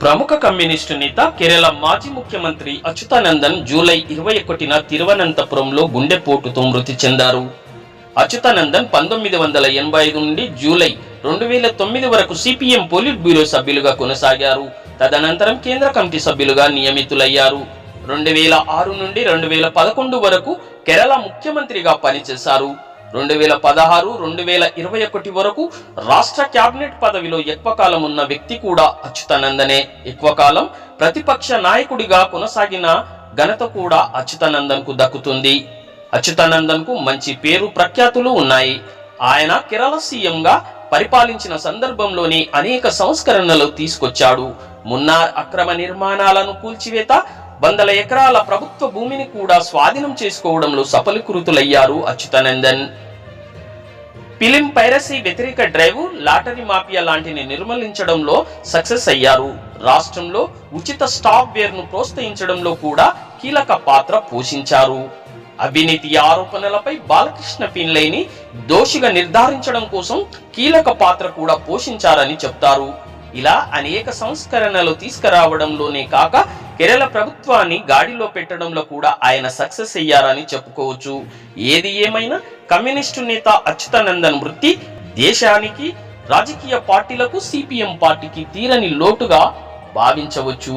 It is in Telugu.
ప్రముఖ కమ్యూనిస్టు నేత కేరళ మాజీ ముఖ్యమంత్రి అచ్యుతానందన్ జూలై 21న తిరువనంతపురంలో గుండెపోటుతో మృతి చెందారు. అచ్యుతానందన్ 1985 నుండి జూలై 2009 వరకు సిపిఎం పోలిట్ బ్యూరో సభ్యులుగా కొనసాగారు. తదనంతరం కేంద్ర కమిటీ సభ్యులుగా నియమితులయ్యారు. 2006 నుండి 2011 వరకు కేరళ ముఖ్యమంత్రిగా పనిచేశారు. 2016, 2021 వరకు రాష్ట్ర క్యాబినెట్ పదవిలో ఎక్కువ కాలం ఉన్న వ్యక్తి కూడా అచ్యుతానందనే. ఎక్కువ కాలం ప్రతిపక్ష నాయకుడిగా కొనసాగిన ఘనత కూడా అచ్యుతానందన్ కు దక్కుతుంది. అచ్యుతానందన్ కు మంచి పేరు ప్రఖ్యాతులు ఉన్నాయి. ఆయన కేరళ సీఎంగా పరిపాలించిన సందర్భంలోనే అనేక సంస్కరణలు తీసుకొచ్చాడు. మున్నార్ అక్రమ నిర్మాణాలను కూల్చివేత, వందల ఎకరాల ప్రభుత్వ భూమిని కూడా స్వాధీనం చేసుకోవడంలో సఫలీకృతులయ్యారు అచ్యుతానందన్. ఫిలిం పైరసీ వ్యతిరేక డ్రైవ్, లాటరీ మాఫియా లాంటిని నిర్మూలించడంలో సక్సెస్ అయ్యారు. రాష్ట్రంలో ఉచిత సాఫ్ట్వేర్ ను ప్రోత్సహించడంలో కూడా కీలక పాత్ర పోషించారు. అవినీతి ఆరోపణలపై బాలకృష్ణ పిన్లైని దోషిగా నిర్ధారించడం కోసం కీలక పాత్ర కూడా పోషించారని చెప్తారు. ఇలా అనేక సంస్కరణలు తీసుకురావడంలోనే కాక కేరళ ప్రభుత్వాన్ని గాడిలో పెట్టడంలో కూడా ఆయన సక్సెస్ అయ్యారని చెప్పుకోవచ్చు. ఏది ఏమైనా కమ్యూనిస్టు నేత అచ్యుతానందన్ మృతి దేశానికి, రాజకీయ పార్టీలకు, సిపిఎం పార్టీకి తీరని లోటుగా భావించవచ్చు.